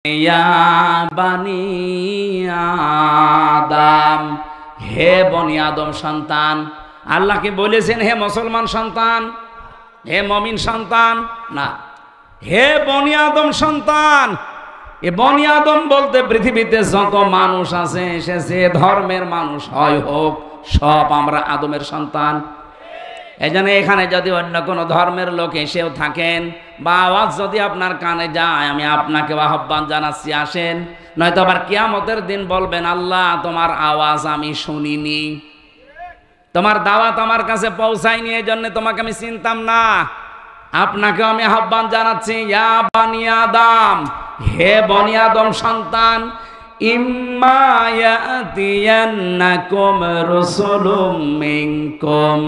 ইয়া বানি আদম, হে বনি আদম সন্তান। আল্লাহকে বলেছেন হে মুসলমান সন্তান, হে মুমিন সন্তান না, হে বনি আদম সন্তান। এ বনি আদম বলতে পৃথিবীতে যত মানুষ আছে, সে যে ধর্মের মানুষ হয় হোক, সব আমরা আদমের সন্তান। এই জন্য এখানে যদি অন্য কোনো ধর্মের লোক এসেও থাকেন বা আওয়াজ যদি আপনার কানে যায়, আমি আপনাকে আহ্বান জানাচ্ছি, আসেন। নয়তো আবার কিয়ামতের দিন বলবেন, আল্লাহ তোমার আওয়াজ আমি শুনিনি, তোমার দাওয়াত আমার কাছে পৌঁছায়নি, এই জন্য তোমাকে আমি চিনতাম না। আপনাকেও আমি আহ্বান জানাচ্ছি, ইয়া বানি আদম, হে বনি আদম সন্তান, ইম্মা ইয়াতিয়ান্নাকুম রাসূলুম মিনকুম,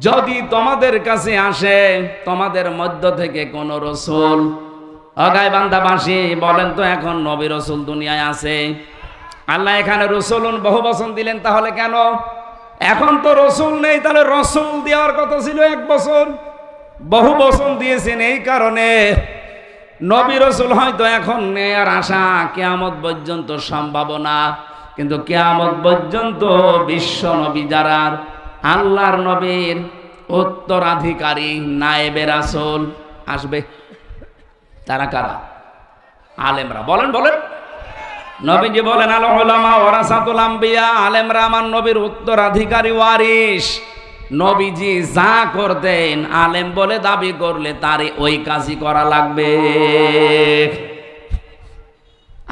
যদি তোমাদের কাছে আসে তোমাদের মধ্য থেকে কোন রসুল। গাইবান্ধাবাসী বলেন তো, এখন নবী রসুল দুনিয়ায় আছে? আল্লাহ এখানে রসুলুন বহু বচন দিলেন, তাহলে কেন? এখন তো রসুল নেই, তাহলে রসুল দেওয়ার কথা ছিল এক বছর, বহু বচন দিয়েছেন এই কারণে। নবী রসুল হয়তো এখন নেই আর আশা কিয়ামত পর্যন্ত সম্ভাবনা, কিন্তু কিয়ামত পর্যন্ত বিশ্ব নবী যারা আল্লাহর নবীর উত্তরাধিকারী নায়েবে রাসূল আসবে, তারা কারা? আলেমরা। বলেন বলেন। নবীজি বলেন, আল উলামা ওয়ারাসাতুল আম্বিয়া, আলেমরা আমার নবীর উত্তরাধিকারী ওয়ারিস। নবীজি যা করতেন আলেম বলে দাবি করলে তারে ওই কাজই করা লাগবে।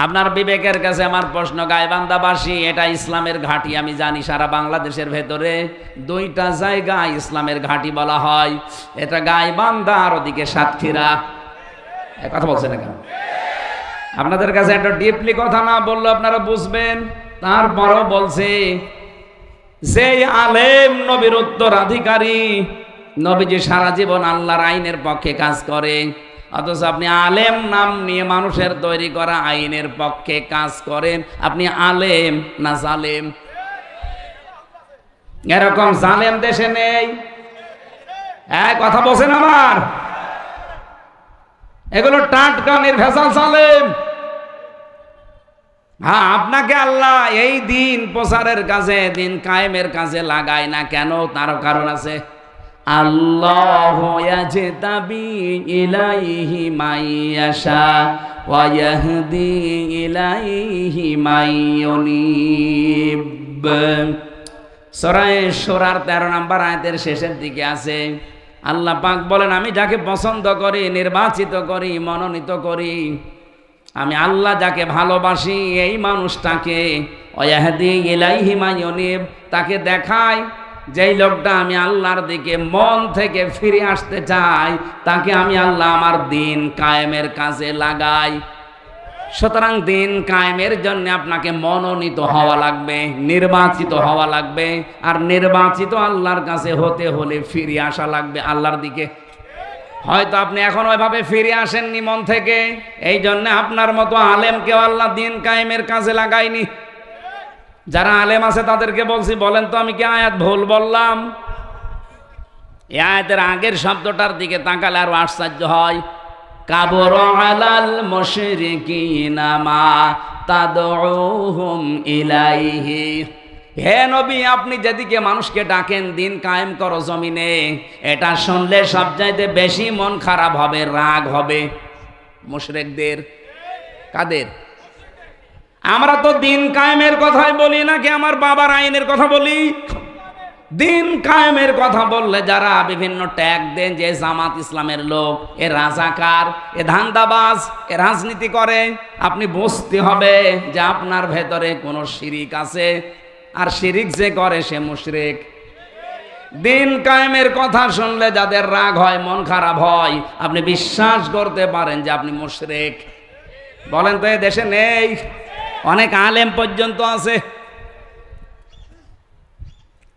আপনার বিবেকের কাছে আমার প্রশ্ন, গাইবান্ধাবাসী, এটা ইসলামের ঘাঁটি আমি জানি, সারা বাংলাদেশের ভেতরে দুইটা জায়গা ইসলামের ঘাঁটি বলা হয়, এটা গাইবান্ধা আর ওদিকে সাতক্ষীরা। কথা বলছেন না কেন? আপনাদের কাছে একটা ডিপলি কথা না বললে আপনারা বুঝবেন, তারপরও বলছে যে আলেম নবীর উত্তরাধিকারী, নবীজি সারা জীবন আল্লাহর আইনের পক্ষে কাজ করে, অথচ আপনি আলেম নাম নিয়ে মানুষের তৈরি করা আইনের পক্ষে কাজ করেন। আপনি আলেম না জালেম? এরকম জালেম দেশে নেই। কথা বলছেন আমার? এগুলো টাটকা নির্ভেজাল জালেম। হ্যাঁ, আপনাকে আল্লাহ এই দিন প্রচারের কাজে, দিন কায়েমের কাজে লাগায় না কেন? তারও কারণ আছে। আল্লাহু ইয়াজতাবি ইলাইহি মাইয়াশা ওয়া ইয়াহদি ইলাইহি মাইয়ুনিব। সূরা শুরার 13 নম্বর আয়াতের শেষের দিকে আছে, আল্লাহ পাক বলেন, আমি যাকে পছন্দ করি, নির্বাচিত করি, মনোনীত করি, আমি আল্লাহ যাকে ভালোবাসি এই মানুষটাকে ওয়াহদি ইলাইহি মাইয়ুনিব, তাকে দেখাই যেই লোকটা আমি আল্লাহর দিকে মন থেকে ফিরে আসতে চাই, তাকে আমি আল্লাহ আমার দিন কায়েমের কাজে লাগাই। সুতরাং দিন কায়েমের জন্য আপনাকে মনোনীত হওয়া লাগবে, নির্বাচিত হওয়া লাগবে, আর নির্বাচিত আল্লাহর কাছে হতে হলে ফিরে আসা লাগবে আল্লাহর দিকে। হয়তো আপনি এখন ওইভাবে ফিরে আসেননি মন থেকে, এই জন্য আপনার মতো আলেমকেও আল্লাহ দিন কায়েমের কাজে লাগায়নি। যারা আলেম আছে তাদেরকে বলছি, বলেন তো আমি কি আয়াত ভুল বললাম? এই আয়াতের আগের শব্দটার দিকে তাকালে আরো আশ্চর্য হয়। কাবুরা আলাল মুশরিকিনা মা তাদউহুম ইলাইহি, হে নবী, আপনি যেদিকে মানুষকে ডাকেন দিন কায়েম করো জমিনে, এটা শুনলে সবচাইতে বেশি মন খারাপ হবে, রাগ হবে মুশরিকদের। কাদের? আমরা তো দিন কায়েমের কথাই বলি নাকি আমার বাবার আইনের কথা বলি? দিন কায়েমের কথা বললে যারা বিভিন্ন ট্যাগ দেন যে জামাত ইসলামের লোক, এ রাজাকার, এ ধান্দাবাজ, এ রাজনীতি করে, আপনি বুঝতে হবে যে আপনার ভেতরে কোনো শিরিক আছে, আর শিরিক যে করে সে মুশরিক। দিন কায়েমের কথা শুনলে যাদের রাগ হয়, মন খারাপ হয়, আপনি বিশ্বাস করতে পারেন যে আপনি মুশরিক। বলেন তো, এ দেশে নেই? অনেক আলেম পর্যন্ত আছে।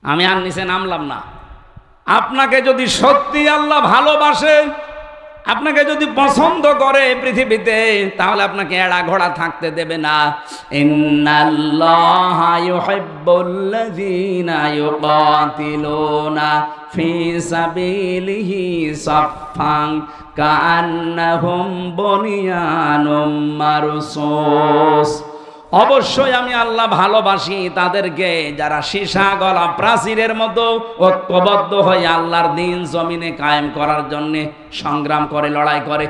আমি আর নিচে নামলাম না। আপনাকে যদি সত্যি আল্লাহ ভালোবাসে, আপনাকে যদি পছন্দ করে পৃথিবীতে, তাহলে আপনাকে এড়া ঘোড়া থাকতে দেবে না। ইন্নাল্লাহা ইউহিব্বুল্লাযীনা ইউকাতিলুনা ফি সাবিলিহি সাফফান কাআন্নাহুম বুনিয়ানুম মারসুস। অবশ্যই আমি আল্লাহ ভালোবাসি তাদেরকে যারা সীসা গলা প্রাচীরের মতো ঐক্যবদ্ধ হয়ে আল্লাহর দ্বীন জমিনে কায়েম করার জন্য সংগ্রাম করে, লড়াই করে।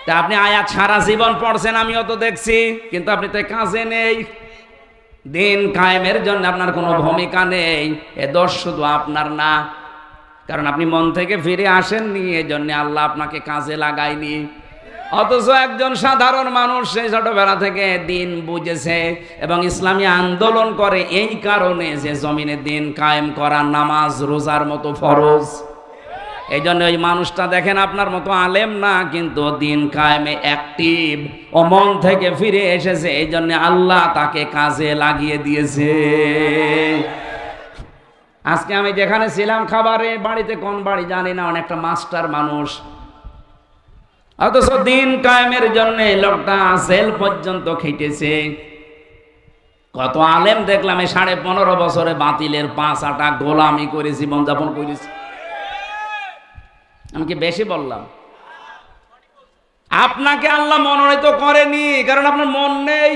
তা আপনি আয়াত সারা জীবন পড়ছেন, আমিও তো দেখছি, কিন্তু আপনি তো কাজে নেই। দ্বীন কায়েমের জন্য আপনার কোনো ভূমিকা নেই। এ দোষ শুধু আপনার না, কারণ আপনি মন থেকে ফিরে আসেননি, এজন্য আল্লাহ আপনাকে কাজে লাগায়নি। অথচ একজন সাধারণ মানুষ সেই ছোটবেলা থেকে দিন বুঝেছে এবং ইসলামী আন্দোলন করে এই কারণে যে জমিনে দিন কায়েম করা নামাজ রোজার মতো ফরজ। এই জন্য ওই মানুষটা দেখেন আপনার মতো আলেম না, কিন্তু দিন কায়েমে অ্যাক্টিভ, ও মন থেকে ফিরে এসেছে, এই জন্য আল্লাহ তাকে কাজে লাগিয়ে দিয়েছে। আজকে আমি যেখানে ছিলাম খাবারে বাড়িতে, কোন বাড়ি জানি না, অনেকটা মাস্টার মানুষ, অথচ দিন কায়েমের জন্য লোকটা জেল পর্যন্ত খেটেছে। কত আলেম দেখলাম এই 15.5 বছরে বাতিলের 5 আটা গোলামি করে জীবনযাপন করেছে। আমি কি বেশি বললাম? আপনাকে আল্লাহ মনোনীত করেনি, কারণ আপনার মন নেই।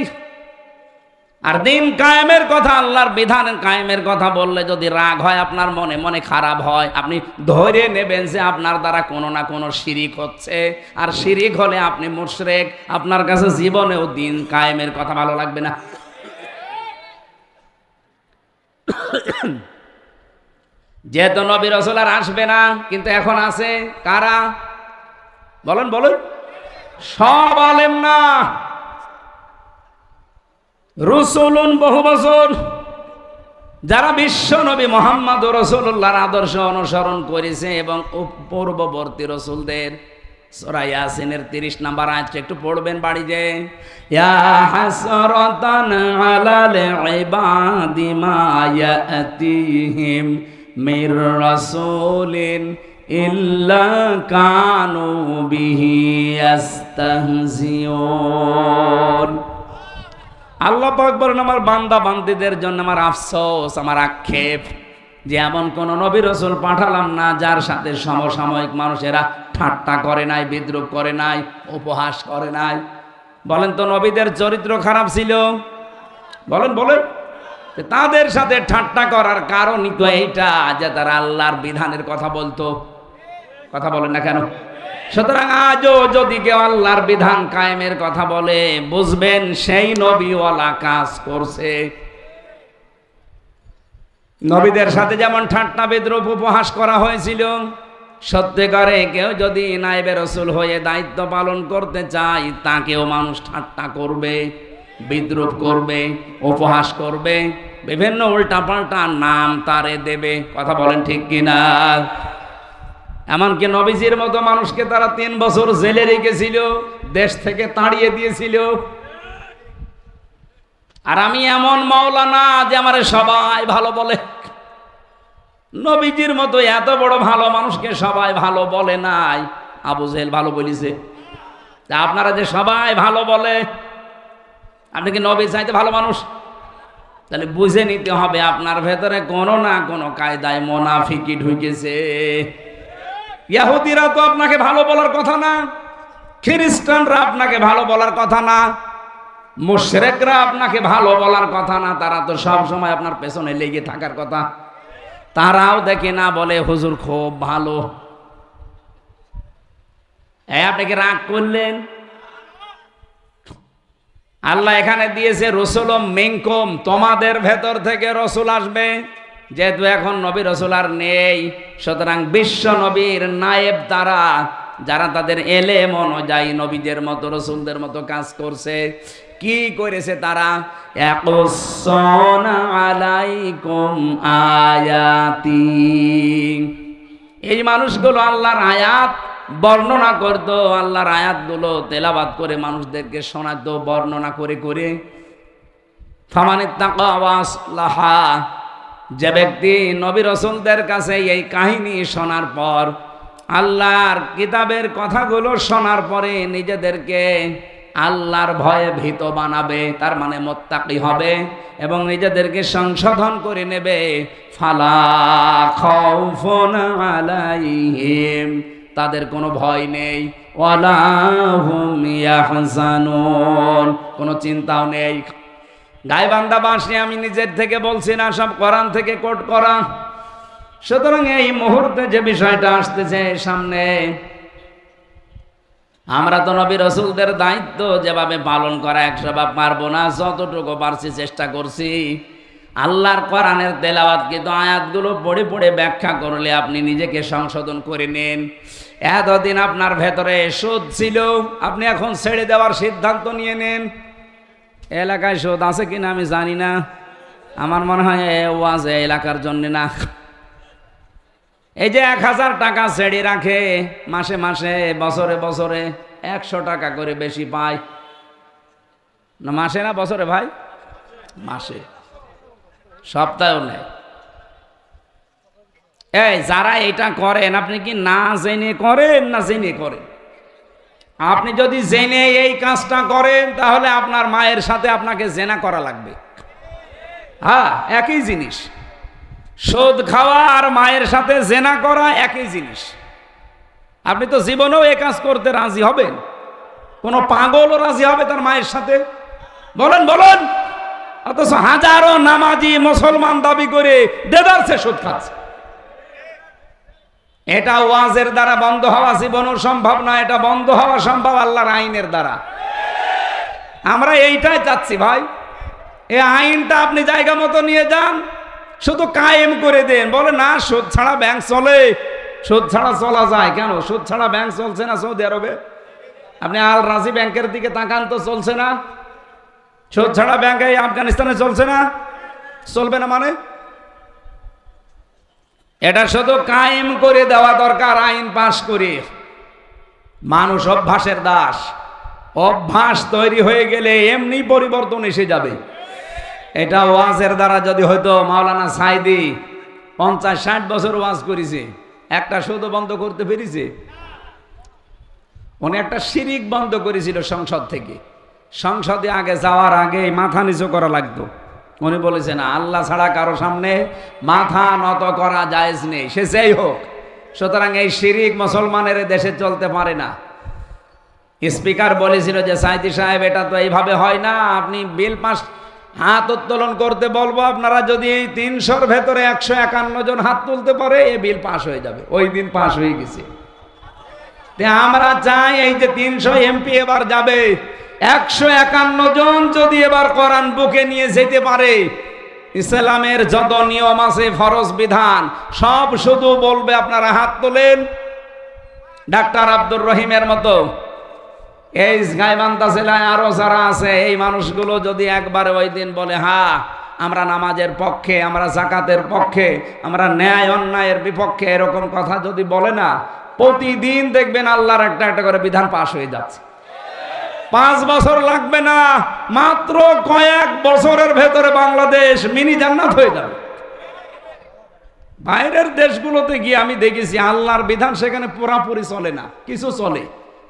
আর দিন কায়েমের কথা, আল্লাহর বিধান কায়েমের কথা বললে যদি রাগ হয় আপনার মনে, মনে খারাপ হয়, আপনি ধরে নেবেন যে আপনার দ্বারা কোনো না কোনো শিরিক হচ্ছে, আর শিরিক হলে আপনি মুশরিক। আপনার কাছে জীবনেও দিন কায়েমের কথা ভালো লাগবে না। যেহেতু নবী রাসূল আর আসবে না, কিন্তু এখন আছে কারা? বলেন বলেন। সব আলেম না, রসুলুন বহু বছর যারা বিশ্ব নবী মুহাম্মদ রাসূলুল্লাহর আদর্শ অনুসরণ করেছে এবং পূর্ববর্তী রসুলদের। সূরা ইয়াসিনের 30 নম্বর আয়াতটা একটু পড়বেন বাড়িতে। ইয়া হাসরাতান আলাল ইবাদি মা ইয়াতিহিম মির রাসূলিন ইল্লা কানু বিহি ইস্তাহজিউন। আল্লাহ পাক বলেন, আমার বান্দা বান্দীদের জন্য আমার আফসোস, আমার আক্ষেপ যে এমন কোন নবী রাসূল পাঠালাম না যার সাথে সমসাময়িক মানুষেরা ঠাট্টা করে নাই, বিদ্রুপ করে নাই, উপহাস করে নাই। বলেন তো নবীদের চরিত্র খারাপ ছিল? বলেন বলেন। তাদের সাথে ঠাট্টা করার কারণই তো এইটা যে তারা আল্লাহর বিধানের কথা বলতো। কথা বলেন না কেন? সুতরাং আজও যদি কেউ আল্লাহর বিধান কায়েমের কথা বলে, বুঝবেন সেই নবীওয়ালা কাজ করছে। নবীদের সাথে যেমন ঠাট্টা বিদ্রুপ উপহাস করা হয়েছিল, সত্যিকারে কেউ যদি নায়েবে রাসূল হয়ে দায়িত্ব পালন করতে চায়, তাকেও মানুষ ঠাট্টা করবে, বিদ্রুপ করবে, উপহাস করবে, বিভিন্ন উল্টাপাল্টা নাম তারে দেবে। কথা বলেন ঠিক কিনা? এমনকি নবীজির মতো মানুষকে তারা 3 বছর জেলে রেখেছিল, দেশ থেকে তাড়িয়ে দিয়েছিল। আর আমি এমন মাওলানা যে আমারে সবাই ভালো বলে। নবীজির মতো এত বড় ভালো মানুষকে সবাই ভালো বলে নাই, আবু জেহেল ভালো বলেছে। তা আপনারা যে সবাই ভালো বলে, আপনি কি নবী চাইতে ভালো মানুষ? তাহলে বুঝে নিতে হবে আপনার ভেতরে কোনো না কোনো কায়দায় মুনাফিকি ঢুকেছে। ইহুদিরা তো আপনাকে ভালো বলার কথা না, খ্রিস্টানরা আপনাকে ভালো বলার কথা না, মুশরিকরা আপনাকে ভালো বলার কথা না। তারা তো সব সময় আপনার পেছনে লেগে থাকার কথা। তারাও দেখে না, বলে হুজুর খুব ভালো। আপনি কি রাগ করলেন? আল্লাহ এখানে দিয়েছে রসুলুম মিনকুম, তোমাদের ভেতর থেকে রসুল আসবে। যেহেতু এখন নবী রসুল আর নেই, সুতরাং বিশ্ব নবীর নায়েব তারা, যারা তাদের এলেম অনুযায়ী নবীদের মতো রসুলদের মতো কাজ করছে। কি করেছে তারা? ইয়াকুসুনা আলাইকুম আয়াতি, এই মানুষগুলো আল্লাহর আয়াত বর্ণনা করতো, আল্লাহর আয়াতগুলো তেলাওয়াত করে মানুষদেরকে শোনাতো, বর্ণনা করে করে। ফামানিত্তাকা ওয়া আসলাহা, যে ব্যক্তি নবী রাসূলদের কাছে এই কাহিনী শোনার পর আল্লাহর কিতাবের কথাগুলো শোনার পরে নিজেদেরকে আল্লাহর ভয়ে ভীত বানাবে, তার মানে মুত্তাকি হবে এবং নিজেদেরকে সংশোধন করে নেবে। ফালা খাউফুন আলাইহিম, তাদের কোনো ভয় নেই, ওয়ালা হুম ইয়াহজানুন, কোনো চিন্তাও নেই। গাইবান্ধা বাসী আমি নিজের থেকে বলছি না, সব কোরআন থেকে কোট করা। সুতরাং এই মুহূর্তে যে বিষয়টা আসতেছে সামনে, আমরা তো নবী রাসূলদের দায়িত্ব যেভাবে পালন করা 100 ভাগ পারবো না, যতটুকু পারছি চেষ্টা করছি। আল্লাহর কোরআনের তেলাওয়াত কিন্তু আয়াতগুলো পড়ে পড়ে ব্যাখ্যা করলে আপনি নিজেকে সংশোধন করে নেন। এতদিন আপনার ভেতরে সুদ ছিল, আপনি এখন ছেড়ে দেওয়ার সিদ্ধান্ত নিয়ে নেন। এলাকায় সুদ আছে কিনা আমি জানি না, আমার মনে হয় ওয়াজ এলাকার জন্য না। এই যে 1000 টাকা ছেড়ে রাখে মাসে মাসে, বছরে বছরে 100 টাকা করে বেশি পায় না, মাসে না বছরে ভাই? মাসে, সপ্তাহেও নেয়। এই যারা এটা করেন, আপনি কি না জেনে করেন না জেনে করেন? আপনি যদি জেনে এই কাজটা করেন তাহলে আপনার মায়ের সাথে আপনাকে জেনা করা লাগবে। হ্যাঁ, একই জিনিস। সুদ খাওয়া আর মায়ের সাথে জেনা করা একই জিনিস। আপনি তো জীবনেও এই কাজ করতে রাজি হবেন? কোনো পাগলও রাজি হবে তার মায়ের সাথে? বলেন বলেন। অথচ হাজারো নামাজি মুসলমান দাবি করে দেদারসে সুদ খাচ্ছে। এটা ওয়াজের দ্বারা বন্ধ হওয়া জীবনও সম্ভব না, এটা বন্ধ হওয়া সম্ভব আল্লাহর আইনের দ্বারা। আমরা এইটাই চাচ্ছি ভাই। এই আইনটা আপনি জায়গা মতো নিয়ে যান, শুধু কায়েম করে দেন। বলে না সুদ ছাড়া ব্যাংক চলে, সুদ ছাড়া চলা যায় কেন? সুদ ছাড়া ব্যাংক চলছে না সৌদি আরবে? আপনি আল রাজি ব্যাংকের দিকে তাকান তো, চলছে না? সুদ ছাড়া ব্যাংক এই আফগানিস্তানে চলছে না? চলবে না মানে? এটা শুধু কায়েম করে দেওয়া দরকার আইন পাশ করে। মানুষ অভ্যাসের দাস, অভ্যাস তৈরি হয়ে গেলে এমনি পরিবর্তন এসে যাবে। এটা ওয়াজের দ্বারা যদি হয়তো, মাওলানা সাইদি 50-60 বছর ওয়াজ করেছে, একটা শুধু বন্ধ করতে পেরেছে? উনি একটা শিরিক বন্ধ করেছিল সংসদ থেকে। সংসদে আগে যাওয়ার আগে মাথা নিচু করা লাগতো। উনি বলেছেন আল্লাহ ছাড়া কারো সামনে মাথা নত করা জায়েজ নেই, সে যেই হোক। সুতরাং এই শিরিক মুসলমানের দেশে চলতে পারে না। স্পিকার বলেছিল যে সাইদি সাহেব এটা তো এইভাবে হয় না, আপনি বিল পাস, হাত উত্তোলন করতে বলবো, আপনারা যদি এই 300-র ভেতরে 151 জন হাত তুলতে পারে এই বিল পাস হয়ে যাবে। ওই দিন পাস হয়ে গেছে। আমরা চাই এই যে 300 এমপি এবার যাবে, 151 জন যদি এবার কোরআন বুকে নিয়ে যেতে পারে, ইসলামের যত নিয়ম আছে ফরজ বিধান সব শুধু বলবে আপনারা হাত তোলেন। ডাক্তার আব্দুর রহিমের মতো এই গাইবান্ধা জেলায় আরো যারা আছে, এই মানুষগুলো যদি একবারে ওই দিন বলে হ্যাঁ আমরা নামাজের পক্ষে, আমরা যাকাতের পক্ষে, আমরা ন্যায় অন্যায়ের বিপক্ষে, এরকম কথা যদি বলে না, প্রতিদিন দেখবেন আল্লাহর একটা একটা করে বিধান পাশ হয়ে যাচ্ছে। 5 বছর লাগবে না, মাত্র কয়েক বছরের ভেতরে বাংলাদেশ মিনি জান্নাত হয়ে যাবে। বাইরের দেশগুলোতে গিয়ে আমি দেখেছি আল্লাহর বিধান সেখানে পুরাপুরি চলে না, কিছু চলে,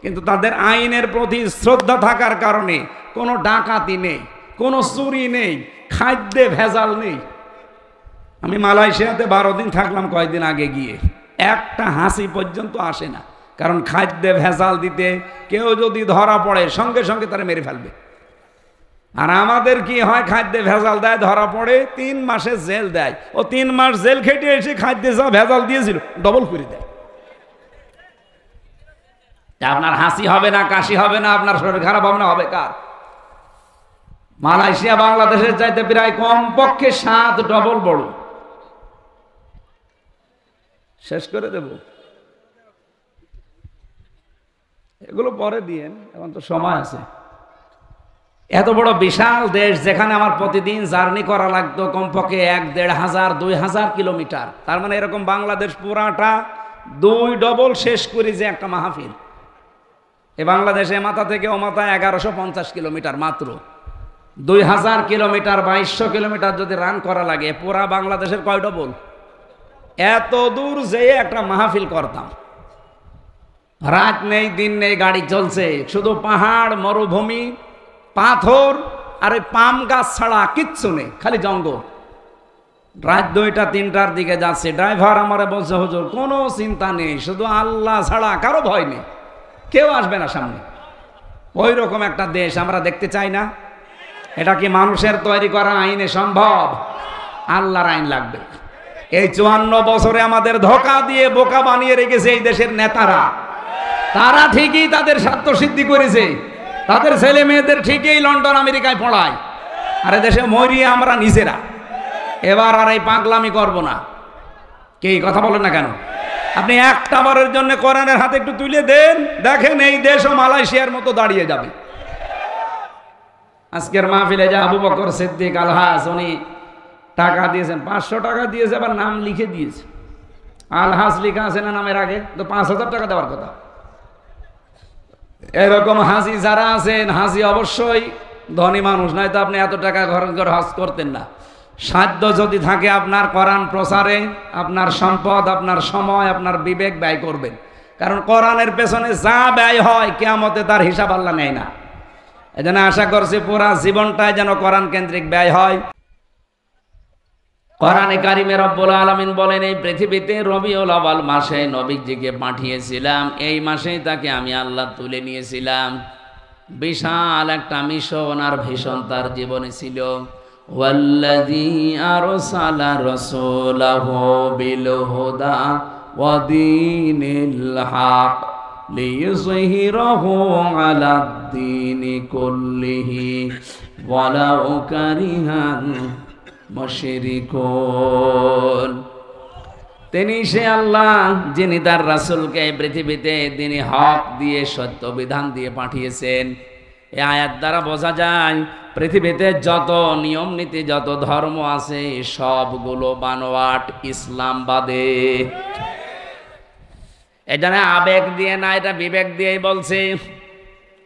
কিন্তু তাদের আইনের প্রতি শ্রদ্ধা থাকার কারণে কোনো ডাকাতি নেই, কোনো চুরি নেই, খাদ্যে ভেজাল নেই। আমি মালয়েশিয়াতে 12 দিন থাকলাম কয়েকদিন আগে গিয়ে, একটা হাসি পর্যন্ত আসে না, কারণ খাদ্যে ভেজাল দিতে কেউ যদি ধরা পড়ে সঙ্গে সঙ্গে তারা মেরে ফেলবে। আর আমাদের কি হয়, খাদ্যে ভেজাল দেয়, ধরা পড়ে 3 মাসের জেল দেয়। ও 3 মাস জেল খেটে এসে খাদ্যে যা ভেজাল দিয়েছিল ডবল করে দেয়। আপনার হাসি হবে না, কাশি হবে না, আপনার শরীর খারাপ হবে না, হবে কার? মালয়েশিয়া বাংলাদেশের চাইতে প্রায় কমপক্ষে 7 ডবল বড়। শেষ করে দেব, এগুলো পরে দিয়েন, এখন তো সময় আছে। এত বড় বিশাল দেশ যেখানে আমার প্রতিদিন জার্নি করা লাগতো কমপক্ষে 1,500-2,000 কিলোমিটার, তার মানে এরকম বাংলাদেশ পুরাটা 2 ডবল শেষ করি যে একটা মাহফিল। এ বাংলাদেশে মাথা থেকে ও মাথা 1150 কিলোমিটার, মাত্র 2000 কিলোমিটার, 2200 কিলোমিটার যদি রান করা লাগে, পুরা বাংলাদেশের কয় ডবল? এত দূর যেয়ে একটা মাহফিল করতাম। রাত নেই দিন নেই গাড়ি চলছে, শুধু পাহাড় মরুভূমি পাথর আর ওই পাম গাছ ছাড়া কিচ্ছু নেই, খালি জঙ্গল। রাত 2টা 3টার দিকে যাচ্ছে, ড্রাইভার আমারে বলছে হুজুর কোনো চিন্তা নেই, শুধু আল্লাহ ছাড়া কারো ভয় নেই, কেউ আসবে না সামনে। ওই রকম একটা দেশ আমরা দেখতে চাই না? এটা কি মানুষের তৈরি করা আইনে সম্ভব? আল্লাহর আইন লাগবে। এই 54 বছরে আমাদের ধোঁকা দিয়ে বোকা বানিয়ে রেখেছে এই দেশের নেতারা। তারা ঠিকই তাদের স্বার্থ সিদ্ধি করেছে, তাদের ছেলে মেয়েদের ঠিকই লন্ডন আমেরিকায় পড়ায়, আর দেশে মরিয়ে আমরা নিজেরা। এবার আর এই পাগলামি করব না। কে কথা বলেন না কেন? আপনি একটা বারের জন্য কোরআনের হাতে একটু তুলে দেন, দেখেন এই দেশও মালয়েশিয়ার মতো দাঁড়িয়ে যাবে। আজকের মাহফিলে যে আবু বকর সিদ্দিক আলহাজ, উনি টাকা দিয়েছেন, 500 টাকা দিয়েছে, আবার নাম লিখে দিয়েছে। আলহাজ লেখা আছে না নামের আগে, তো 5000 টাকা দেওয়ার কথা। এরকম হাজি যারা আছেন, হাজি অবশ্যই ধনী মানুষ, নয়তো আপনি এত টাকা ঘর ঘর হজ করতেন না। সাধ্য যদি থাকে আপনার কোরআন প্রচারে, আপনার সম্পদ, আপনার সময়, আপনার বিবেক ব্যয় করবেন। কারণ কোরআনের পেছনে যা ব্যয় হয় কিয়ামতে তার হিসাব আল্লাহ নেয় না। এজন্য আশা করছি পুরা জীবনটাই যেন কোরআন কেন্দ্রিক ব্যয় হয়। কোরআনে কারিমে রব্বুল আলামিন বলেন, এই পৃথিবীতে রবিউল আউয়াল মাসে নবীজিকে পাঠিয়েছিলাম, এই মাসেই তাকে আমি আল্লাহ তুলে নিয়েছিলাম। বিশাল একটা মিশন আর ভীষণ তার জীবনে ছিল। ওয়াল্লাযী আরসালা রাসূলাহু বিল হুদা ওয়া দীনিল হক লিইয়ুযহিরাহু আলাদ দীনি কুল্লিহি ওয়ালাউ কারিহাল মুশরিকুন। তিনি সে আল্লাহ যিনি তার রাসূলকে পৃথিবীতে তিনি হক দিয়ে সত্য বিধান দিয়ে পাঠিয়েছেন। এই আয়াত দ্বারা বোঝা যায় পৃথিবীতে যত নিয়ম নীতি, যত ধর্ম আছে সবগুলো বানোয়াট, ইসলাম বাদে। এখানে আবেগ দিয়ে না, এটা বিবেক দিয়েই বলছে।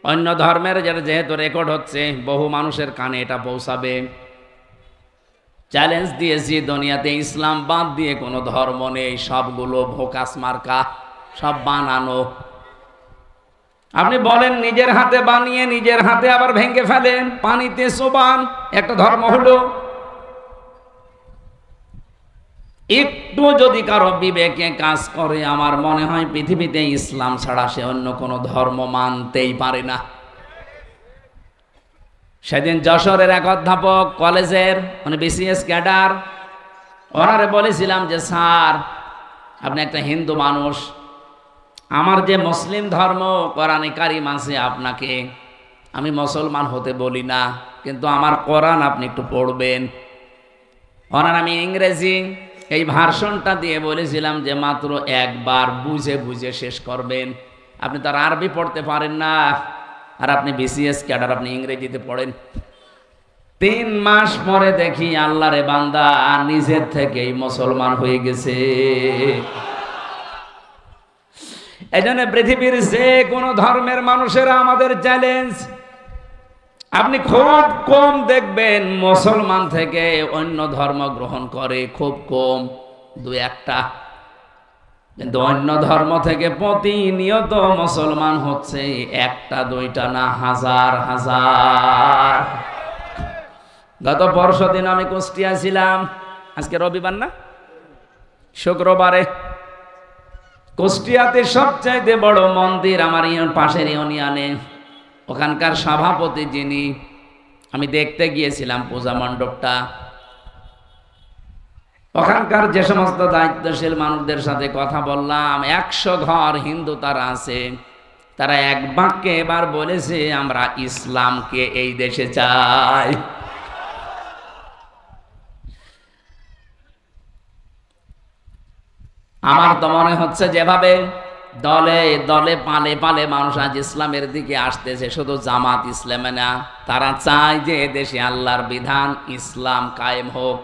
অন্য ধর্মের যেহেতু রেকর্ড হচ্ছে, বহু মানুষের কানে এটা পৌঁছাবে। চ্যালেঞ্জ দিয়েছি, দুনিয়াতে ইসলাম বাদ দিয়ে কোনো ধর্ম নেই, সবগুলো ভোকাস মার্কা, সব বানানো। আপনি বলেন নিজের হাতে বানিয়ে নিজের হাতে আবার ভেঙে ফেলেন, পানিতে চোবান, একটা ধর্ম হলো। একটু যদি কারো বিবেকে কাজ করে, আমার মনে হয় পৃথিবীতে ইসলাম ছাড়া সে অন্য কোনো ধর্ম মানতেই পারে না। সেদিন যশোরের এক অধ্যাপক কলেজের, মানে বিসিএস ক্যাডার, ওনারে বলেছিলাম যে স্যার আপনি একটা হিন্দু মানুষ, আমার যে মুসলিম ধর্ম কোরআনে কারিম আছে, আপনাকে আমি মুসলমান হতে বলি না, কিন্তু আমার কোরআন আপনি একটু পড়বেন। ওনার আমি ইংরেজি এই ভার্সনটা দিয়ে বলেছিলাম যে মাত্র একবার বুঝে বুঝে শেষ করবেন। আপনি তার আরবি পড়তে পারেন না, আর আপনি বিসিএস ক্যাডার, আপনি ইংরেজিতে পড়েন। 3 মাস পরে দেখি আল্লাহরে বান্দা নিজের থেকেই মুসলমান হয়ে গেছে। এজন্য পৃথিবীর যে কোনো ধর্মের মানুষেরা আমাদের চ্যালেঞ্জ। আপনি খুব কম দেখবেন মুসলমান থেকে অন্য ধর্ম গ্রহণ করে, খুব কম, 2-1টা। কিন্তু অন্য ধর্ম থেকে প্রতিনিয়ত মুসলমান হচ্ছে 1টা 2টা না, হাজার হাজার। গত পরশুদিন আমি কুষ্টিয়া ছিলাম, আজকে রবিবার না, শুক্রবারে কুষ্টিয়াতে সবচাইতে বড় মন্দির আমার পাশের ইউনিয়নে, ওখানকার সভাপতি যিনি, আমি দেখতে গিয়েছিলাম পূজা মণ্ডপটা। ওখানকার যে সমস্ত দায়িত্বশীল মানুষদের সাথে কথা বললাম, 100 ঘর হিন্দু তারা আছে, তারা এক বাক্যে এবার বলেছে আমরা ইসলামকে এই দেশে চাই। আমার তো মনে হচ্ছে যেভাবে দলে দলে পালে পালে মানুষ আজ ইসলামের দিকে আসতেছে, শুধু জামাত ইসলামে না, তারা চায় যে দেশে আল্লাহর বিধান ইসলাম কায়েম হোক।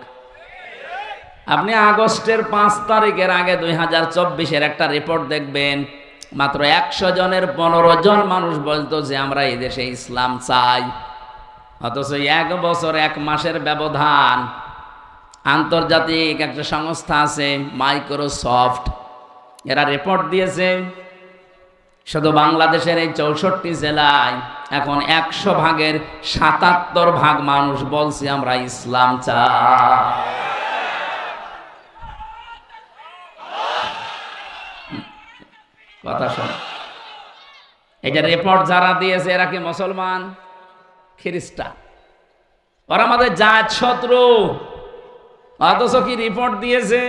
আপনি আগস্টের 5 তারিখের আগে 2024-এর একটা রিপোর্ট দেখবেন, মাত্র 100 জনের 15 জন মানুষ বলতো যে আমরা এই দেশে ইসলাম চাই। অথচ 1 বছর 1 মাসের ব্যবধান, আন্তর্জাতিক একটা সংস্থা আছে মাইক্রোসফট, এরা রিপোর্ট দিয়েছে শুধু বাংলাদেশের এই 64 জেলায় এখন 100 ভাগের 77 ভাগ মানুষ বলছে আমরা ইসলাম চাই। কথা শোন, এটা রিপোর্ট যারা দিয়েছে এরা কি মুসলমান? খ্রিস্টান। ওরা আমাদের জাত শত্রু, অথচ কি রিপোর্ট দিয়েছে?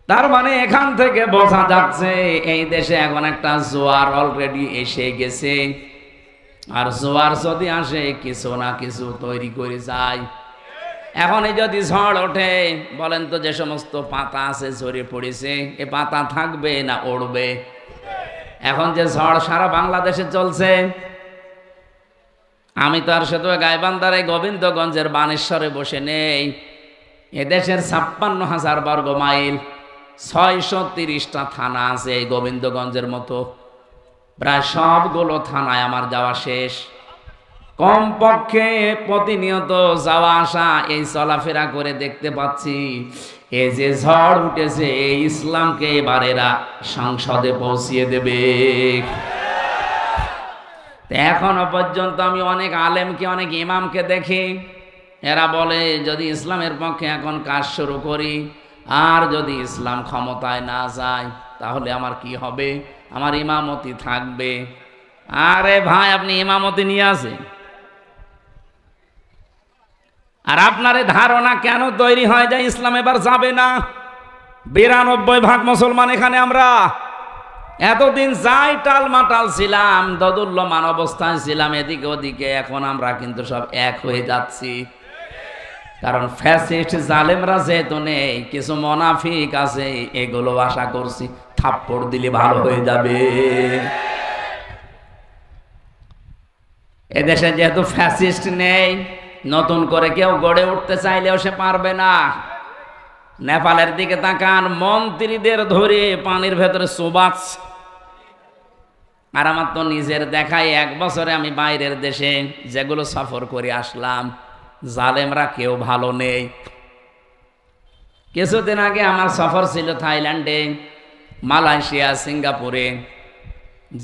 তার মানে এখান থেকে বোঝা যাচ্ছে এই দেশে এখন একটা জোয়ার অলরেডি এসে গেছে, আর জোয়ার যদি আসে কিছু না কিছু তৈরি করে যায়। এখন এই যদি ঝড় ওঠে, বলেন তো যে সমস্ত পাতা আছে ঝরে পড়েছে, এ পাতা থাকবে না উড়বে? এখন যে ঝড় সারা বাংলাদেশে চলছে, আমি তো আর শুধু গাইবান্ধার এই গোবিন্দগঞ্জের বানেশ্বরে বসে নেই, এদেশের 56,000 বর্গ মাইল 630টা থানা আছে এই গোবিন্দগঞ্জের মতো। প্রায় সবগুলো থানায় আমার যাওয়া শেষ। কমপক্ষে প্রতিনিয়ত যাওয়া আসা এই চলাফেরা করে দেখতে পাচ্ছি এই যে ঝড় উঠেছে এই ইসলামকে এবার এরা সংসদে পৌঁছিয়ে দেবে। এখনো পর্যন্ত আমি অনেক আলেমকে, অনেক ইমামকে দেখি, এরা বলে যদি ইসলামের পক্ষে এখন কাজ শুরু করি, আর যদি ইসলাম ক্ষমতায় না যায় তাহলে আমার কি হবে? আমার ইমামতি থাকবে। আরে ভাই, আপনি ইমামতি নিয়ে আসেন, আর আপনার ধারণা কেন তৈরি হয় যে ইসলাম এবার যাবে না? 92 ভাগ মুসলমান এখানে আমরা। এতদিন যাই টালমাটাল ছিলাম, দোদুল্যমান অবস্থায় ছিলাম এদিকে ওদিকে, এখন আমরা কিন্তু সব এক হয়ে যাচ্ছি। কারণ ফ্যাসিস্ট জালেমরা যেহেতু নেই, কিছু মুনাফিক আছে, এগুলো আশা করছি থাপ্পড় দিলে ভালো হয়ে যাবে। এদেশে যেহেতু ফ্যাসিস্ট নেই, নতুন করে কেউ গড়ে উঠতে চাইলেও সে পারবে না। নেপালের দিকে তাকান, মন্ত্রীদের ধরে পানির ভেতরে চুবাচ। আর আমার তো নিজের দেখায় 1 বছরে আমি বাইরের দেশে যেগুলো সফর করে আসলাম, জালেমরা কেউ ভালো নেই। কিছুদিন আগে আমার সফর ছিল থাইল্যান্ডে, মালয়েশিয়া, সিঙ্গাপুরে।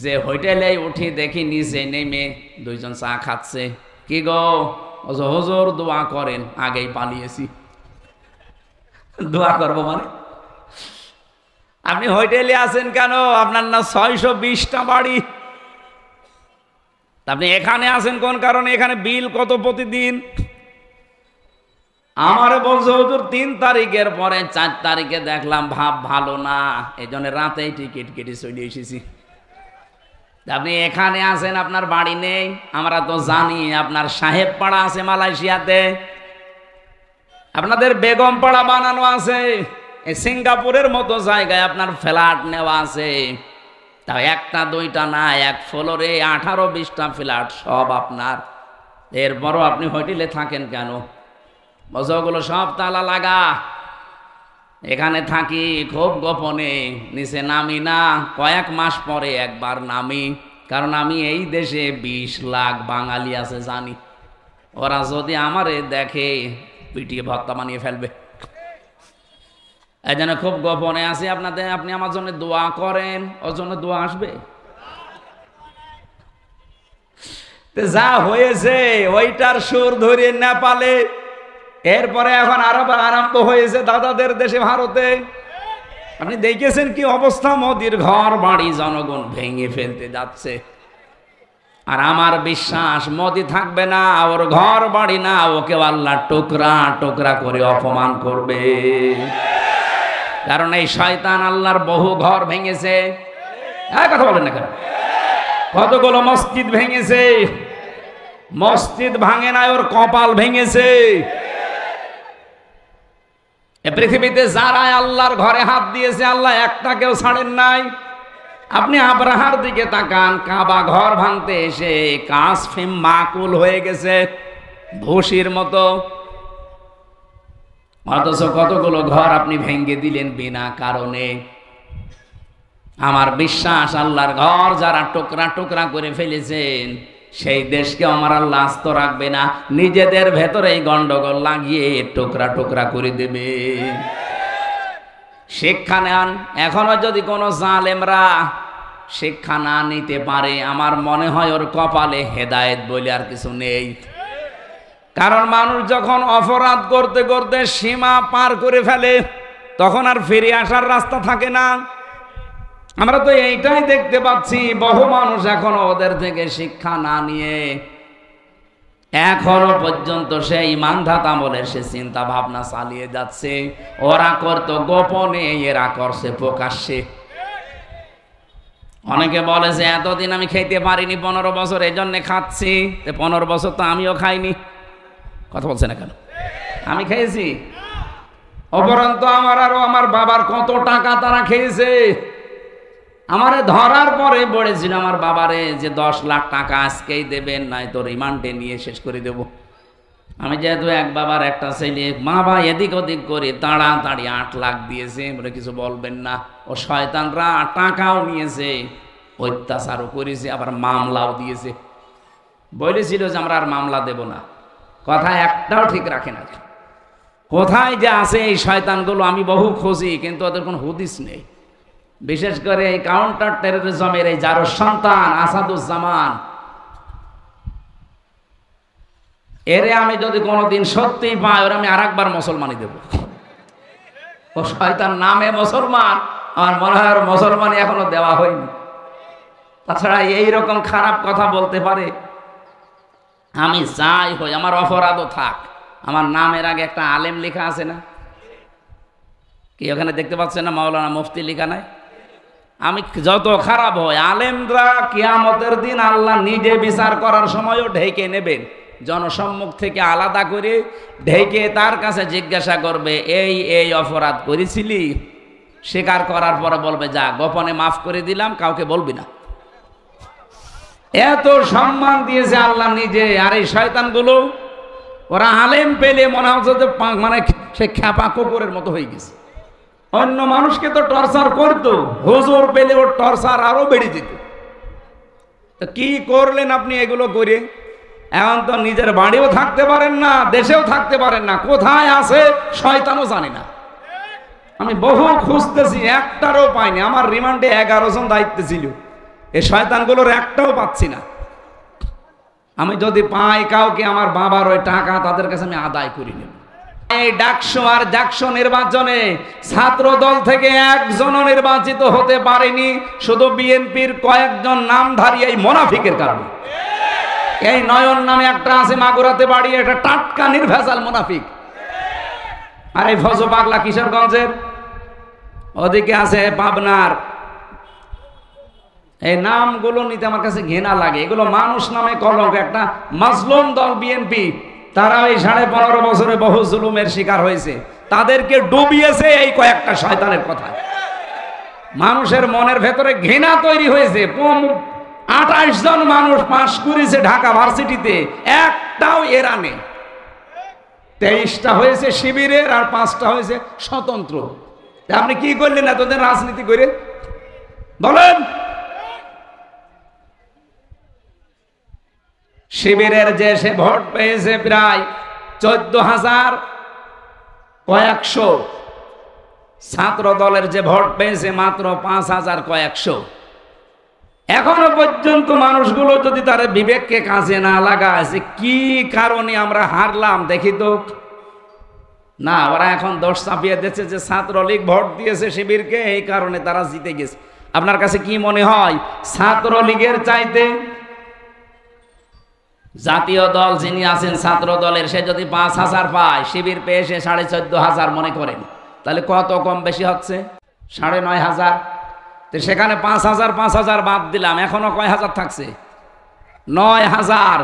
যে হোটেলে উঠি দেখি নিচে নেমে 2 জন চা খাচ্ছে। কি গো হুজুর দোয়া করেন, আগেই পালিয়েছি। দোয়া করবো মানে? আপনি হোটেলে আছেন কেন? আপনার না 620টা বাড়ি, আপনি এখানে আছেন কোন কারণে? এখানে বিল কত প্রতিদিন? আমার বলছে হুজুর 3 তারিখের পরে 4 তারিখে দেখলাম ভাব ভালো না, এই জন্য রাতেই টিকিট কেটে চলে এসেছি। আপনি এখানে আছেন, আপনার বাড়ি নেই। আমরা তো জানি আপনার সাহেব পাড়া আছে মালয়েশিয়াতে, আপনাদের বেগম পাড়া বানানো আছে, এই সিঙ্গাপুরের মতো জায়গায় আপনার ফ্ল্যাট নেওয়া আছে। তাও 1টা 2টা না, 1 ফ্লোরে 18-20টা ফ্ল্যাট সব আপনার। এরপরও আপনি হোটেলে থাকেন কেন? বছরগুলো সব তালা লাগা। এখানে থাকি খুব গোপনে, নিচে নামি না। কয়েক মাস পরে একবার নামি, কারণ আমি এই দেশে 20 লাখ বাঙালি আছে জানি। ওরা যদি আমারে দেখে পিটিয়ে ভর্তা বানিয়ে ফেলবে। এই জন্য খুব গোপনে আছি আপনাদের। আপনি আমার জন্য দোয়া করেন, ওর জন্য দোয়া আসবে। যা হয়েছে ওইটার সুর ধরে নেপালে, এরপরে এখন আরম্ভ হয়েছে দাদাদের দেশে ভারতে। আপনি দেখেছেন কি অবস্থা? মোদির ঘর বাড়ি জনগণ ভেঙে ফেলতে যাচ্ছে। আর আমার বিশ্বাস মোদি থাকবে না, ওর ঘর বাড়ি না, ওকে আল্লাহ টুকরা টুকরা করে অপমান করবে। কারণ এই শয়তান আল্লাহর বহু ঘর ভেঙেছে। কথা বলেন না কেন? কতগুলো মসজিদ ভেঙেছে। মসজিদ ভাঙে না, ওর কপাল ভেঙেছে। পৃথিবীতে যারা আল্লাহর ঘরে হাত দিয়েছে, আল্লাহ একটাকেও ছাড়েন নাই। আপনি আব্রাহার দিকে তাকান, কাবা ঘর ভাঙতে এসে কাসফিম মাকুল হয়ে গেছে, ভুসির মতো। অথচ কতগুলো ঘর আপনি ভেঙে দিলেন বিনা কারণে। আমার বিশ্বাস আল্লাহর ঘর যারা টুকরা টুকরা করে ফেলেছেন, সেই দেশকে আমার আল্লাহ আস্ত রাখবে না, নিজেদের ভেতরে গন্ডগোল লাগিয়ে টুকরা টুকরা করে দেবে। শিক্ষা নেন। এখনো যদি কোনো জালেমরা শিক্ষা না নিতে পারে, আমার মনে হয় ওর কপালে হেদায়েত বলে আর কিছু নেই। কারণ মানুষ যখন অপরাধ করতে করতে সীমা পার করে ফেলে, তখন আর ফিরে আসার রাস্তা থাকে না। আমরা তো এইটাই দেখতে পাচ্ছি, বহু মানুষ এখনো ওদের থেকে শিক্ষা না নিয়ে এখনো পর্যন্ত সেই মানধাত আমলের সে চিন্তা ভাবনা চালিয়ে যাচ্ছে। ওরা করতো গোপনে, এরা করছে প্রকাশ্যে। অনেকে বলে যে এতদিন আমি খেতে পারিনি 15 বছর, এই জন্য খাচ্ছি। 15 বছর তো আমিও খাইনি। কথা বলছে না কেন? আমি খেয়েছি। অপরন্ত আমার আরো আমার বাবার কত টাকা তারা খেয়েছে। আমারে ধরার পরে বলেছিল আমার বাবারে যে 10 লাখ টাকা আজকেই দেবেন, নাই তো রিমান্ডে নিয়ে শেষ করে দেব। আমি যেহেতু এক বাবার একটা ছেলে, মা ভাই এদিক ওদিক করে তাড়াতাড়ি 8 লাখ দিয়েছে, বলে কিছু বলবেন না। ও শয়তানরা টাকাও নিয়েছে, অত্যাচারও করেছে, আবার মামলাও দিয়েছে। বলেছিল যে আমরা আর মামলা দেব না। কথা একটাও ঠিক রাখে না। কোথায় যে আছে এই শয়তানগুলো আমি বহু খুঁজি, কিন্তু ওদের কোনো হুদিস নেই। বিশেষ করে এই কাউন্টার টেরোরিজমের এই যার সন্তান আসাদুজ্জামান, এরে আমি যদি কোনোদিন সত্যি পাই, ওরা আমি আরেকবার মুসলমানই দেব। ও শয়তান নামে মুসলমান, আমার মনে হয় ওর মুসলমানই এখনো দেওয়া হয়নি। তাছাড়া এইরকম খারাপ কথা বলতে পারে। আমি যাই হই, আমার অপরাধও থাক, আমার নামের আগে একটা আলেম লেখা আছে না? কি ওখানে দেখতে পাচ্ছেন না মাওলানা মুফতি লেখা নাই? আমি যত খারাপ হয়, আলেমরা কিয়ামতের দিন আল্লাহ নিজে বিচার করার সময়ও ঢেকে নেবেন, জনসম্মুখ থেকে আলাদা করে ঢেকে তার কাছে জিজ্ঞাসা করবে, এই এই অপরাধ করেছিলি? স্বীকার করার পরে বলবে, যা গোপনে মাফ করে দিলাম, কাউকে বলবি না। এত সম্মান দিয়েছে আল্লাহ নিজে। আর এই শয়তানগুলো, ওরা আলেম পেলে মনে হচ্ছে যে মানে সে খ্যাপা কুকুরের মতো হয়ে গেছে। অন্য মানুষকে তো টর্চার করতো, হুজুর পেলে ওর টর্চার আরো বেড়ে যেত। তো কি করলেন আপনি এগুলো করে? এখন তো নিজের বাড়িও থাকতে পারেন না, দেশেও থাকতে পারেন না, কোথায় আছে শয়তানও জানে না। আমি বহু খুঁজতেছি, একটারও পাইনি। আমার রিমান্ডে 11 জন দায়িত্বে ছিল, এই শয়তানগুলোর একটাও পাচ্ছি না। আমি যদি পাই কাউকে, আমার বাবার ওই টাকা তাদের কাছে আমি আদায় করে নেব। এই ডাকসু আর জাকসু নির্বাচনে ছাত্র দল থেকে একজনও নির্বাচিত হতে পারেনি, শুধু বিএনপির কয়েকজন নামধারী এই মুনাফিকের কারণে। এই নয়ন নামে একটা আছে মাগুরাতে বাড়ি, এটা টাটকা নির্ভেজাল মুনাফিক। আর এই ফজো পাগলা কিশোরগঞ্জের, ওদিকে আছে পাবনার। এই নামগুলো নিতে আমার কাছে ঘৃণা লাগে। এগুলো মানুষ নামে কলঙ্ক। একটা মাজলুম দল বিএনপি, তারা এই 15.5 বছরে বহু জুলুমের শিকার হয়েছে, তাদেরকে ডুবিয়েছে এই কয়েকটা শয়তানের কথা। মানুষের মনের ভেতরে ঘৃণা তৈরি হয়েছে। 28 জন মানুষ পাশ করেছে ঢাকা ভার্সিটিতে, একটাও এরা নেই। 23টা হয়েছে শিবিরের, আর 5টা হয়েছে স্বতন্ত্র। আপনি কি করলেন এতদিন রাজনীতি করে? বলেন। শিবিরের যে সে ভোট পেয়েছে প্রায় 14,000 কয়েকশো, ছাত্র দলের যে ভোট পেয়েছে মাত্র 5,000 কয়েকশো। এখনো পর্যন্ত মানুষগুলো যদি তার বিবেককে কাজে না লাগায় যে কি কারণে আমরা হারলাম দেখি তো। না, ওরা এখন দোষ চাপিয়ে দিচ্ছে যে ছাত্রলীগ ভোট দিয়েছে শিবিরকে, এই কারণে তারা জিতে গেছে। আপনার কাছে কি মনে হয়, ছাত্রলীগের চাইতে জাতীয় দল যিনি আছেন ছাত্র দলের, সে যদি 5,000 পায়, শিবির পেয়ে সে 14,500 মনে করেন, তাহলে কত কম বেশি হচ্ছে? 9,500। তো সেখানে 5,000 বাদ দিলাম, এখনো কয় হাজার থাকছে? 9,000।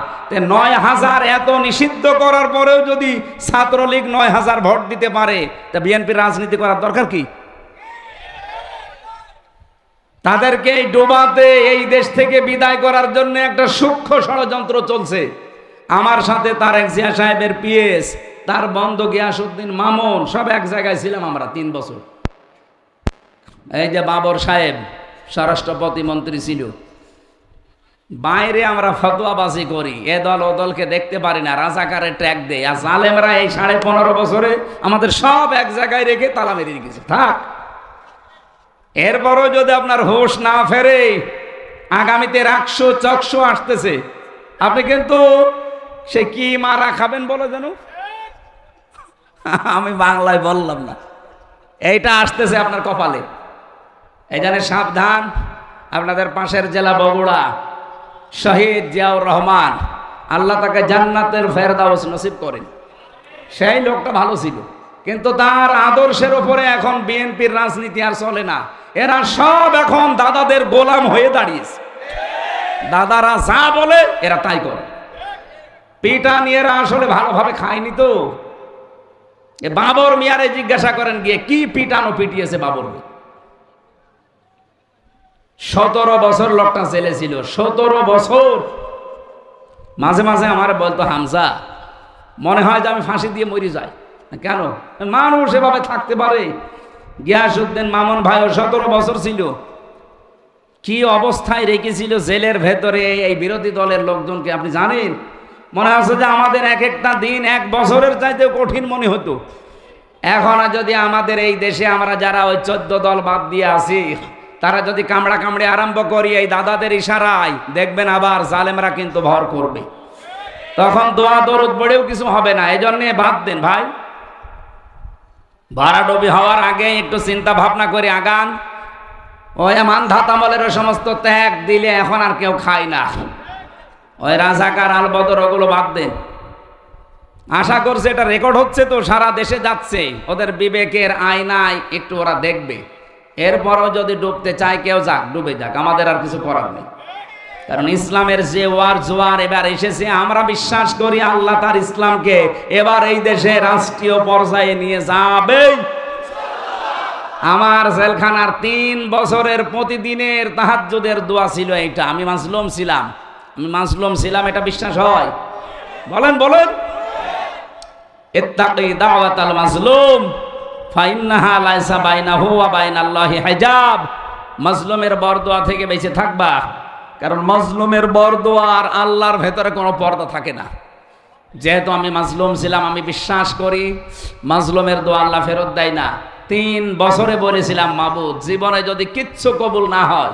9,000 এত নিষিদ্ধ করার পরেও যদি ছাত্রলীগ 9,000 ভোট দিতে পারে, তা বিএনপির রাজনীতি করার দরকার কি? তাদেরকে এই ডোবাতে, এই দেশ থেকে বিদায় করার জন্য একটা সূক্ষ্ম ষড়যন্ত্র চলছে। আমার সাথে তারেক জিয়া সাহেবের পিএস, তার বন্ধু গিয়াসউদ্দিন মামুন, সব এক জায়গায় ছিলাম আমরা 3 বছর। এই যে বাবর সাহেব স্বরাষ্ট্র প্রতিমন্ত্রী ছিল, বাইরে আমরা ফতোয়াবাজি করি, এ দল ও দলকে দেখতে পারি না, রাজাকারের ট্র্যাক দেয়। আর জালেমরা এই 15.5 বছরে আমাদের সব এক জায়গায় রেখে তালা মেরে রেখেছে। থাক, এরপরও যদি আপনার হোশ না ফেরে, আগামীতে রাক্ষস চক্ষু আসতেছে, আপনি কিন্তু সে কি মারা খাবেন বলে জানো, আমি বাংলায় বললাম না, এইটা আসতেছে আপনার কপালে। এই জন্য সাবধান। আপনাদের পাশের জেলা বগুড়া, শহীদ জিয়াউর রহমান, আল্লাহ তাকে জান্নাতের ফেরদাউস নসিব করেন। সেই লোকটা ভালো ছিল, কিন্তু তার আদর্শের উপরে এখন বিএনপির রাজনীতি আর চলে না। এরা সব এখন দাদাদের গোলাম হয়ে দাঁড়িয়েছে। দাদারা যা বলে এরা তাই করে। পিটা নিয়ে এরা আসলে ভালোভাবে খায়নি তো। বাবর মিয়ারে জিজ্ঞাসা করেন গিয়ে, কি পিটানো পিটিয়েছে বাবর মিয়া। 17 বছর লোকটা জেলে ছিল, 17 বছর। মাঝে মাঝে আমার বলতো, হামজা মনে হয় যে আমি ফাঁসি দিয়ে মরে যাই। কেন? মানুষ এভাবে থাকতে পারে? গিয়াসউদ্দিন মামুন ভাইও 17 বছর ছিল। কি অবস্থায় রেখেছিল জেলের ভেতরে এই বিরোধী দলের লোকজনকে আপনি জানেন? মনে আছে যে আমাদের এক একটা দিন 1 বছরের চাইতে কঠিন মনে হতো। এখন যদি আমাদের এই দেশে আমরা যারা ওই 14 দল বাদ দিয়ে আছি, তারা যদি কামড়া কামড়ে আরম্ভ করি এই দাদাদের ইশারায়, দেখবেন আবার জালেমরা কিন্তু ভর করবে। তখন দোয়া দরুদ পড়েও কিছু হবে না। এই জন্যে বাদ দেন ভাই, ভাড়াডবি হওয়ার আগে একটু চিন্তা ভাবনা করে আগান। ওই মানধাত আমলের সমস্ত ত্যাগ দিলে এখন আর কেউ খায় না। ওই রাজাকার আলবদর ওগুলো বাদ দেন। আশা করছে এটা রেকর্ড হচ্ছে তো, সারা দেশে যাচ্ছে, ওদের বিবেকের আয়নায় একটু ওরা দেখবে। এরপরও যদি ডুবতে চায় কেউ যাক, ডুবে যাক, আমাদের আর কিছু করার নেই। কারণ ইসলামের যে ওয়ার জোয়ার এবার এসেছে, আমরা বিশ্বাস করি আল্লাহ তার ইসলামকে এবার এই দেশে রাষ্ট্রীয় পর্যায়ে নিয়ে যাবে। আমার জেলখানার 3 বছরের প্রতিদিনের তাহাজ্জুদের দোয়া ছিল এইটা। আমি মাজলুম ছিলাম, এটা বিশ্বাস হয়? বলেন বলেন। ইত্তাকি দাওয়াতাল মাজলুম ফাইন্নাহা লাইসা বাইনাহু ওয়া বাইনাল্লাহি হিজাব। মাজলুমের বরদোয়া থেকে বেঁচে থাকবা, কারণ মাজলুমের বরদোয়া আর আল্লাহর ভেতরে কোনো পর্দা থাকে না। যেহেতু আমি মাজলুম ছিলাম, আমি বিশ্বাস করি মাজলুমের দোয়া আল্লাহ ফেরত দেয় না। 3 বছরে বলেছিলাম, মাবুদ জীবনে যদি কিচ্ছু কবুল না হয়,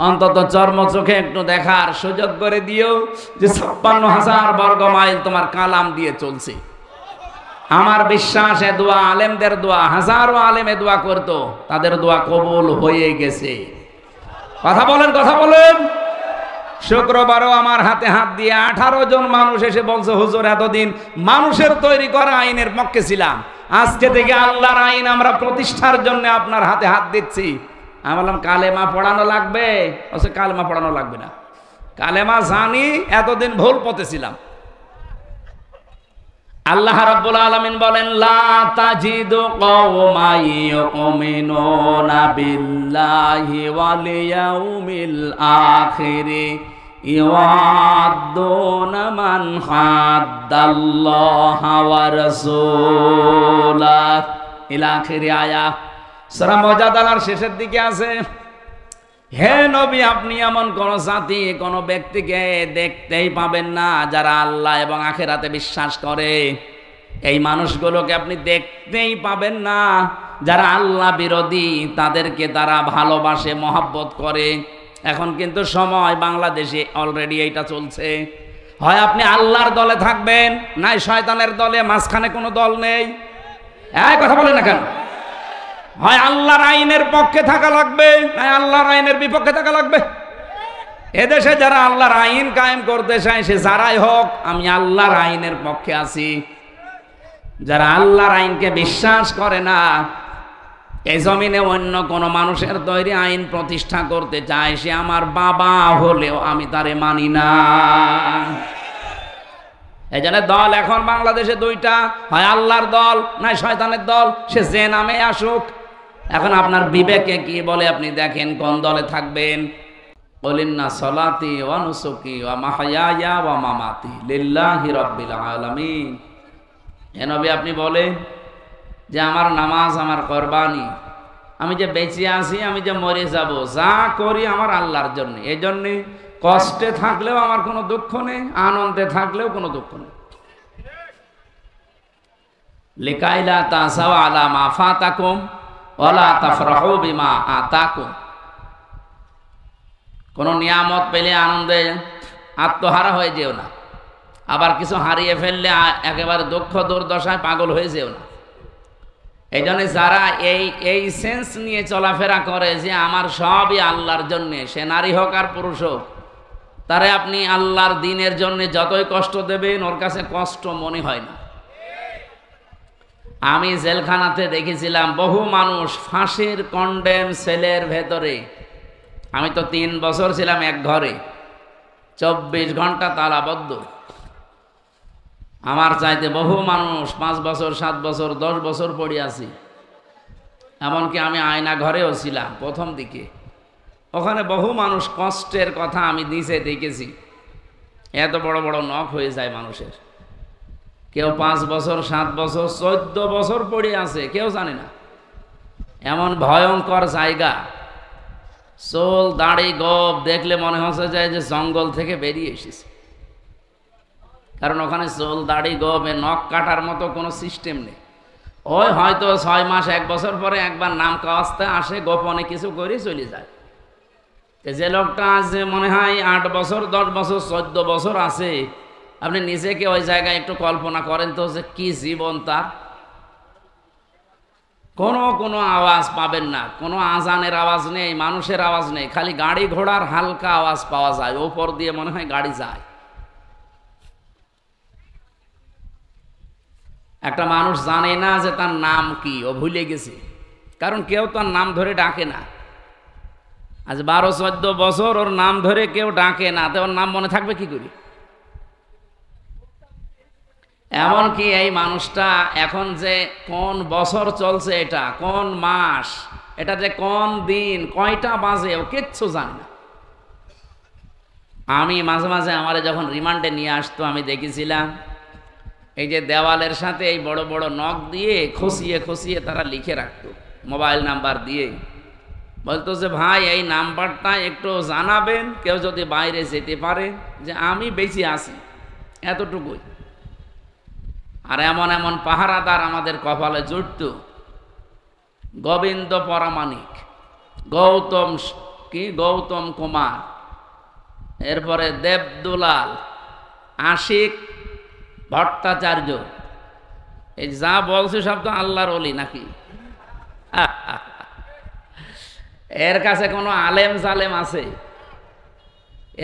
অন্তত চর্ম চোখে একটু দেখার সুযোগ করে দিও যে 56,000 বর্গ মাইল তোমার কালাম দিয়ে চলছে। আমার বিশ্বাস এ দোয়া আলেমদের দোয়া, হাজারো আলেমে দোয়া করতো, তাদের দোয়া কবুল হয়ে গেছে। কথা বলেন, কথা বলেন। শুক্রবারও আমার হাতে হাত দিয়ে 18 জন মানুষ এসে বলছে, হুজুর এতদিন মানুষের তৈরি করা আইনের পক্ষে ছিলাম, আজকে থেকে আল্লাহর আইন আমরা প্রতিষ্ঠার জন্য আপনার হাতে হাত দিচ্ছি। আমি বললাম, কালেমা পড়ানো লাগবে? বলছে কালেমা পড়ানো লাগবে না, কালেমা জানি, এতদিন ভুল পথে ছিলাম। আল্লাহ রাব্বুল আলামিন বলেন, লা তাজিদু কওমান ইউমিনুনা বিল্লাহি ওয়াল ইয়াউমিল আখির ইওয়াদ্দুনা মান হাদ্দাল্লাহা ওয়া রাসূলাহ ইলা আখিরি আয়া। সূরা মুজাদালার শেষের দিকে আছে, হে নবী আপনি এমন কোন জাতি, কোন ব্যক্তিকে দেখতেই পাবেন না যারা আল্লাহ এবং আখিরাতে বিশ্বাস করে। এই মানুষগুলোকে আপনি দেখতেই পাবেন না যারা আল্লাহ বিরোধী, তাদেরকে তারা ভালোবাসে, মহব্বত করে। এখন কিন্তু সময় বাংলাদেশে অলরেডি এইটা চলছে। হয় আপনি আল্লাহর দলে থাকবেন, নাই শয়তানের দলে, মাঝখানে কোনো দল নেই। এই কথা বলেন না কেন? হয় আল্লাহর আইনের পক্ষে থাকা লাগবে, নাই আল্লাহর আইনের বিপক্ষে থাকা লাগবে। এদেশে যারা আল্লাহর আইন কায়েম করতে চায়, সে যারাই হোক, আমি আল্লাহর আইনের পক্ষে আছি। যারা আল্লাহর আইনকে বিশ্বাস করে না, এই জমিনে অন্য কোনো মানুষের তৈরি আইন প্রতিষ্ঠা করতে চায়, সে আমার বাবা হলেও আমি তারে মানি না। এই জন্য দল এখন বাংলাদেশে 2টা, হয় আল্লাহর দল নাই শয়তানের দল, সে যে নামে আসুক। এখন আপনার বিবেকে কি বলে আপনি দেখেন কোন দলে থাকবেন। বলিন্না সলাতি ওয়া নুসুকি ওয়া মাহইয়ায়া ওয়া মামাতি লিল্লাহি রাব্বিল আলামিন। হে নবী আপনি বলেন যে আমার নামাজ, আমার কুরবানি, আমি যে বেঁচে আছি, আমি যে মরে যাব, যা করি আমার আল্লাহর জন্য। এই জন্যে কষ্টে থাকলেও আমার কোনো দুঃখ নেই, আনন্দে থাকলেও কোনো দুঃখ নেই। লিকাইলা তাসাও আলা মা ফাতাকুম ওয়ালা তাফরাহু বিমা আতাকুম। কোন নিয়ামত পেলে আনন্দে আত্মহারা হয়ে যেও না, আবার কিছু হারিয়ে ফেললে একেবারে দুঃখ দুর্দশায় পাগল হয়ে যেও না। এই জন্য যারা এই সেন্স নিয়ে চলাফেরা করে যে আমার সবই আল্লাহর জন্যে, সে নারী হোক আর পুরুষ হোক, তারে আপনি আল্লাহর দ্বীনের জন্য যতই কষ্ট দেবেন ওর কাছে কষ্ট মনে হয় না। আমি জেলখানাতে দেখেছিলাম বহু মানুষ ফাঁসির কন্ডেম সেলের ভেতরে। আমি তো 3 বছর ছিলাম এক ঘরে, 24 ঘন্টা তালাবদ্ধ। আমার চাইতে বহু মানুষ 5 বছর 7 বছর 10 বছর পড়ে আছি। এমনকি আমি আয়না ঘরেও ছিলাম প্রথম দিকে। ওখানে বহু মানুষ কষ্টের কথা আমি নিচে দেখেছি। এত বড় বড় নখ হয়ে যায় মানুষের। কেউ 5 বছর 7 বছর 14 বছর পড়ে আছে, কেউ জানে না। এমন ভয়ঙ্কর জায়গা, চুল দাড়ি গোঁফ দেখলে মনে হচ্ছে যায় যে জঙ্গল থেকে বেরিয়ে এসেছে। কারণ ওখানে চুল দাড়ি গোঁফ নখ কাটার মতো কোনো সিস্টেম নেই। ওই হয়তো 6 মাস 1 বছর পরে একবার নাম কাওয়াজতে আসে, গোপনে কিছু করে চলে যায়। যে লোকটা আজ মনে হয় 8 বছর 10 বছর 14 বছর আছে, আপনি নিজেকে ওই জায়গায় একটু কল্পনা করেন তো যে কি জীবন তার। কোনো আওয়াজ পাবেন না, কোনো আজানের আওয়াজ নেই, মানুষের আওয়াজ নেই, খালি গাড়ি ঘোড়ার হালকা আওয়াজ পাওয়া যায়। ওপর দিয়ে মনে হয় গাড়ি যায়। একটা মানুষ জানে না যে তার নাম কি, ও ভুলে গেছে। কারণ কেউ তার নাম ধরে ডাকে না। আজ 12-14 বছর ওর নাম ধরে কেউ ডাকে না, তো ওর নাম মনে থাকবে কি করে? এমনকি এই মানুষটা এখন যে কোন বছর চলছে, এটা কোন মাস, এটা যে কোন দিন কয়টা বাজে, ও কিচ্ছু জানে না। আমি মাঝে মাঝে আমারে যখন রিমান্ডে নিয়ে আসতো, আমি দেখেছিলাম এই যে দেওয়ালের সাথে এই বড় বড় নখ দিয়ে খসিয়ে খসিয়ে তারা লিখে রাখতো, মোবাইল নাম্বার দিয়ে। বলতো যে ভাই এই নাম্বারটা একটু জানাবেন, কেউ যদি বাইরে যেতে পারে যে আমি বেঁচে আছি, এতটুকুই। আর এমন এমন পাহারাদার আমাদের কপালে জুটত। গোবিন্দ পরামানিক, গৌতম কুমার, এরপরে দেবদুলাল, আশিক ভট্টাচার্য। এই যা বলছে সব তো আল্লাহর ওলি নাকি? এর কাছে কোনো আলেম জালেম আছে?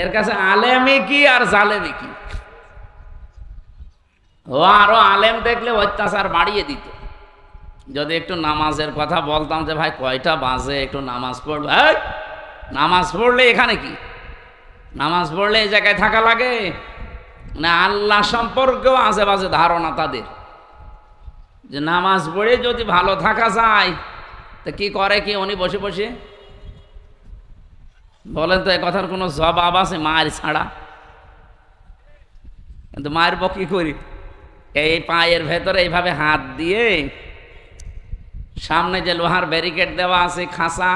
এর কাছে আলেমই কি আর জালেমই কি? ও আরো আলেম দেখলে অত্যাচার বাড়িয়ে দিত। যদি একটু নামাজের কথা বলতাম যে ভাই কয়টা বাজে, একটু নামাজ পড়বে, নামাজ পড়লে এখানে কি, নামাজ পড়লে এই জায়গায় থাকা লাগে না? আল্লাহ সম্পর্কেও আজে বাজে ধারণা তাদের, যে নামাজ পড়ে যদি ভালো থাকা যায় তো কি করে কি উনি বসে বসে? বলেন তো, এ কথার কোনো জবাব আছে মায়ের ছাড়া? কিন্তু মায়ের কি করি, এই পায়ের ভেতরে এইভাবে হাত দিয়ে, সামনে যে লোহার ব্যারিকেড দেওয়া আছে খাঁচা,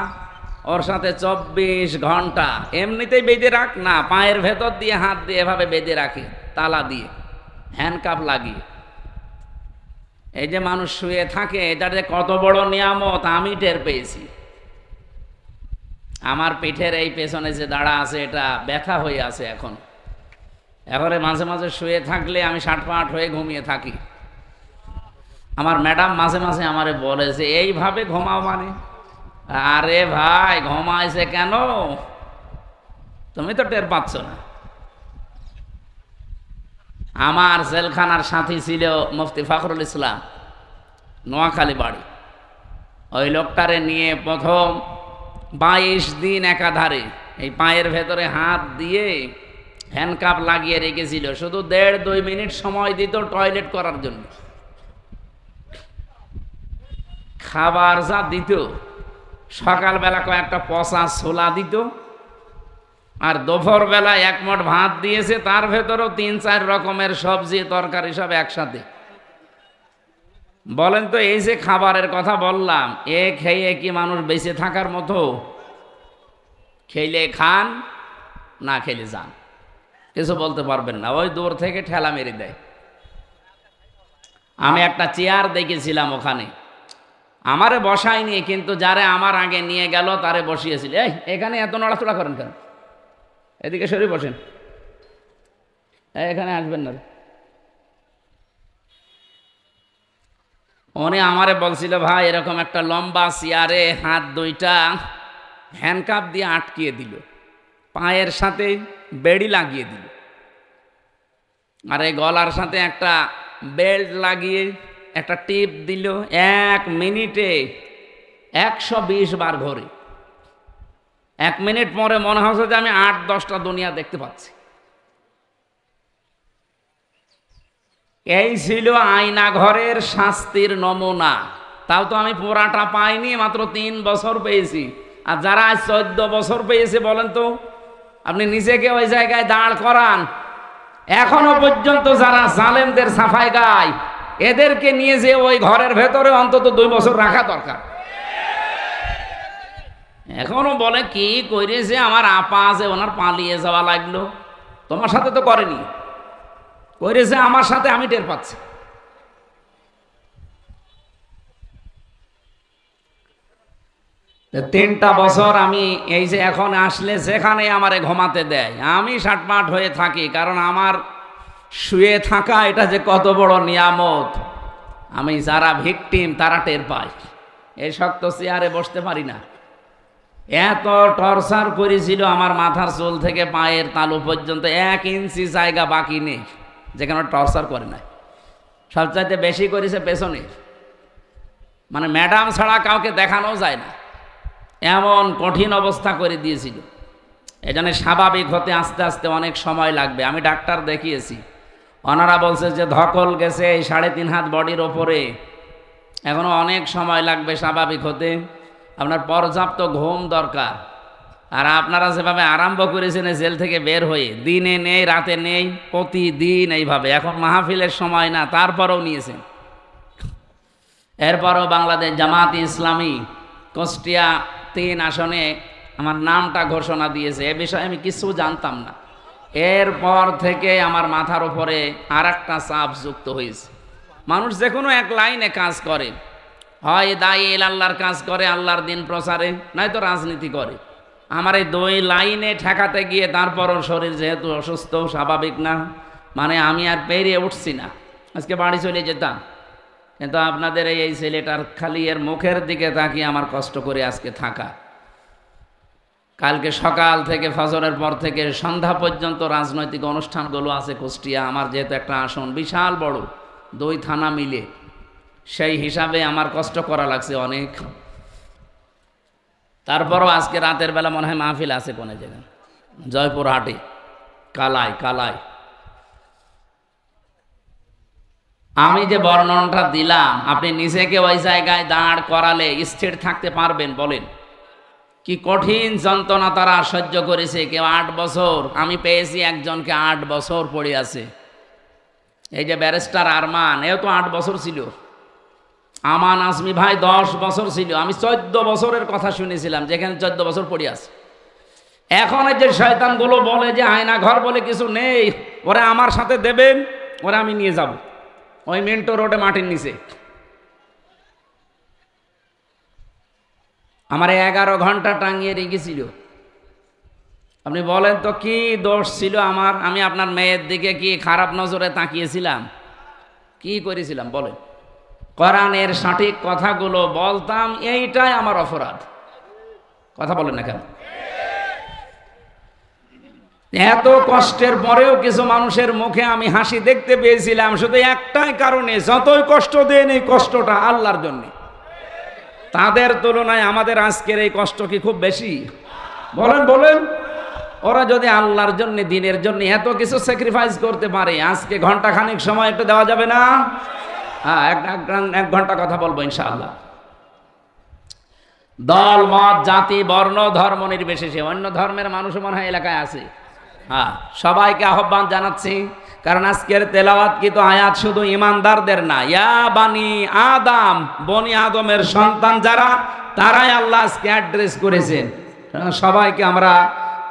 ওর সাথে 24 ঘন্টা এমনিতেই বেঁধে রাখ না, পায়ের ভেতর দিয়ে হাত দিয়ে এভাবে বেঁধে রাখে তালা দিয়ে, হ্যান্ডকাপ লাগিয়ে। এই যে মানুষ শুয়ে থাকে, এটার যে কত বড় নিয়ামত আমি টের পেয়েছি। আমার পিঠের এই পেছনে যে দাঁড়া আছে, এটা ব্যথা হয়ে আছে এখন। এবারে মাঝে মাঝে শুয়ে থাকলে আমি 60-65 হয়ে ঘুমিয়ে থাকি। আমার ম্যাডাম মাঝে মাঝে আমারে বলে যে এইভাবে ঘুমাও মানে? আরে ভাই, ঘুমাইছে কেন? তুমি তো টের পাচ্ছ না। আমার জেলখানার সাথী ছিল মুফতি ফখরুল ইসলাম, নোয়াখালী বাড়ি। ওই লোকটারে নিয়ে প্রথম 22 দিন একাধারে এই পায়ের ভেতরে হাত দিয়ে হ্যান্ডকাপ লাগিয়ে রেখেছিল, শুধু 1.5-2 মিনিট সময় দিত টয়লেট করার জন্য। খাবার যা দিত, সকালবেলা কয়েকটা পচা ছোলা দিত, আর দুপুর বেলা 1 মুঠ ভাত দিয়েছে, তার ভেতরেও 3-4 রকমের সবজি তরকারি সব একসাথে। বলেন তো, এই যে খাবারের কথা বললাম, এ খেয়ে কি মানুষ বেঁচে থাকার মতো? খেলে খান, না খেলে যান, কিছু বলতে পারবেন না। ওই দূর থেকে ঠেলা মেরে দেয়। আমি একটা চেয়ার দেখেছিলাম ওখানে, আমারে বসায়নি, কিন্তু যারে আমার আগে নিয়ে গেল তারে বসিয়েছিল। এই এখানে এত নড়াচড়া করেন কেন? এদিকে সরে বসেন, এখানে আসবেন না। উনি আমারে বলছিল, ভাই এরকম একটা লম্বা চেয়ারে হাত দুইটা হ্যান্ডকাপ দিয়ে আটকিয়ে দিল, পায়ের সাথে বেড়ি লাগিয়ে দিল, আর এই গলার সাথে একটা বেল্ট লাগিয়ে একটা টিপ দিল। 1 মিনিটে 120 বার ঘোরে। 1 মিনিট পরে মনে হচ্ছে যে আমি 8-10টা দুনিয়া দেখতে পাচ্ছি। এই ছিল আয়না ঘরের শাস্তির নমুনা। তাও তো আমি পুরাটা পাইনি, মাত্র 3 বছর পেয়েছি। আর যারা আজ 14 বছর পেয়েছে বলেন তো, আপনি নিজেকে ওই জায়গায় দাঁড় করান। এখনো পর্যন্ত যারা জালেমদের সাফাই গায়, এদেরকে নিয়ে যে ওই ঘরের ভেতরে অন্তত 2 বছর রাখা দরকার। এখনো বলে কি করেছে আমার আপা আছে, ওনার পালিয়ে যাওয়া লাগলো। তোমার সাথে তো করেনি, করেছে আমার সাথে, আমি টের পাচ্ছি। তিনটা বছর আমি এই যে এখন আসলে যেখানে আমারে ঘুমাতে দেয়, আমি সাটমাট হয়ে থাকি, কারণ আমার শুয়ে থাকা এটা যে কত বড় নিয়ামত, আমি যারা ভিকটিম তারা টের পায়। এই শক্ত চেয়ারে বসতে পারি না। এত টর্চার করেছিল, আমার মাথার চুল থেকে পায়ের তালু পর্যন্ত 1 ইঞ্চি জায়গা বাকি নেই যেখানে টর্চার করে না। সবচাইতে বেশি করেছে পেছনে, মানে ম্যাডাম ছাড়া কাউকে দেখানো যায় না, এমন কঠিন অবস্থা করে দিয়েছিল। এজন্য স্বাভাবিক হতে আস্তে আস্তে অনেক সময় লাগবে। আমি ডাক্তার দেখিয়েছি, ওনারা বলছে যে ধকল গেছে এই 3.5 হাত বডির ওপরে, এখনো অনেক সময় লাগবে স্বাভাবিক হতে। আপনার পর্যাপ্ত ঘুম দরকার। আর আপনারা যেভাবে আরম্ভ করেছেন জেল থেকে বের হয়ে, দিনে নেই রাতে নেই, প্রতিদিন এইভাবে, এখন মাহফিলের সময় না, তারপরেও নিয়েছেন। এরপরও বাংলাদেশ জামাত ইসলামী কুষ্টিয়া 3 আসনে আমার নামটা ঘোষণা দিয়েছে। এ বিষয়ে আমি কিছু জানতাম না। এরপর থেকে আমার মাথার উপরে আর একটা চাপ যুক্ত হয়েছে। মানুষ যে কোনো এক লাইনে কাজ করে, হয় দায়ী আল্লাহর কাজ করে, আল্লাহর দিন প্রচারে, নয়তো রাজনীতি করে। আমার এই 2 লাইনে ঠেকাতে গিয়ে তারপরও শরীর যেহেতু অসুস্থ, স্বাভাবিক না, মানে আমি আর পেরিয়ে উঠছি না। আজকে বাড়ি চলে যেতাম, কিন্তু আপনাদের এই ছেলেটার খালি এর মুখের দিকে তাকিয়ে আমার কষ্ট করে আজকে থাকা। কালকে সকাল থেকে ফজরের পর থেকে সন্ধ্যা পর্যন্ত রাজনৈতিক অনুষ্ঠানগুলো আছে কুষ্টিয়া। আমার যেহেতু একটা আসন বিশাল বড়, 2 থানা মিলে, সেই হিসাবে আমার কষ্ট করা লাগছে অনেক। তারপরও আজকে রাতের বেলা মনে হয় মাহফিল আছে কোন জায়গায়, জয়পুরহাটে, কালায়। আমি যে বর্ণনাটা দিলাম, আপনি নিজেকে ওই জায়গায় দাঁড় করালে স্থির থাকতে পারবেন? বলেন, কি কঠিন যন্ত্রণা তারা সহ্য করেছে। কেউ 8 বছর, আমি পেয়েছি একজনকে 8 বছর পড়ে আছে। এই যে ব্যারিস্টার আরমান, এও তো 8 বছর ছিল। আমান আজমি ভাই 10 বছর ছিল। আমি 14 বছরের কথা শুনেছিলাম, যেখানে 14 বছর পড়ে আছে। এখন এই যে শয়তানগুলো বলে যে আয়না ঘর বলে কিছু নেই, ওরা আমার সাথে দেবেন, ওরা আমি নিয়ে যাব ওই মিন্টো রোডে মাটির নিচে। আমার 11 ঘন্টা টাঙিয়ে রেখেছিল। আপনি বলেন তো কি দোষ ছিল আমার? আমি আপনার মেয়ের দিকে কি খারাপ নজরে তাকিয়েছিলাম? কি করেছিলাম বলেন? কোরআনের সঠিক কথাগুলো বলতাম, এইটাই আমার অপরাধ। কথা বলেন না কেন? এত কষ্টের পরেও কিছু মানুষের মুখে আমি হাসি দেখতে পেয়েছিলাম, শুধু একটাই কারণে, যতই কষ্ট দেন এই কষ্টটা আল্লাহর জন্য। তাদের তুলনায় আমাদের আজকের এই কষ্ট কি খুব বেশি? বলেন। ওরা যদি আল্লাহর জন্য, দিনের জন্য এত কিছু স্যাক্রিফাইস করতে পারে, আজকে ঘন্টাখানিক সময় একটু দেওয়া যাবে না? হ্যাঁ, 1 ঘন্টা কথা বলবো ইনশাআল্লাহ। দল মত জাতি বর্ণ ধর্ম নির্বিশেষে, অন্য ধর্মের মানুষও মনে হয় এলাকায় আছে। হ্যাঁ, সবাইকে আহ্বান জানাচ্ছি, কারণ আজকের তেলাওয়াত কিন্তু আয়াত শুধু ইমানদারদের না, ইয়া বানি আদম, বনি আদমের সন্তান যারা, তারাই আল্লাহ আজকে অ্যাড্রেস করেছেন। সবাইকে আমরা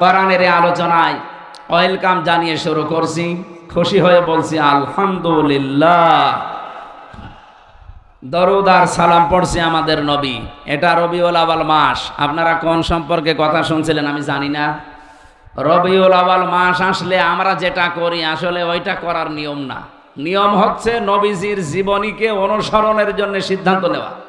কোরআনের আলোচনায় ওয়েলকাম জানিয়ে শুরু করছি। খুশি হয়ে বলছি আলহামদুলিল্লাহ। দরুদ আর সালাম পড়ছে আমাদের নবী। এটা রবিউল আউয়াল মাস। আপনারা কোন সম্পর্কে কথা শুনছিলেন আমি জানি না। রবিউল আউয়াল মাস আসলে আমরা যেটা করি আসলে ওইটা করার নিয়ম না। নিয়ম হচ্ছে নবীজির জীবনীকে অনুসরণের জন্য সিদ্ধান্ত নেওয়া।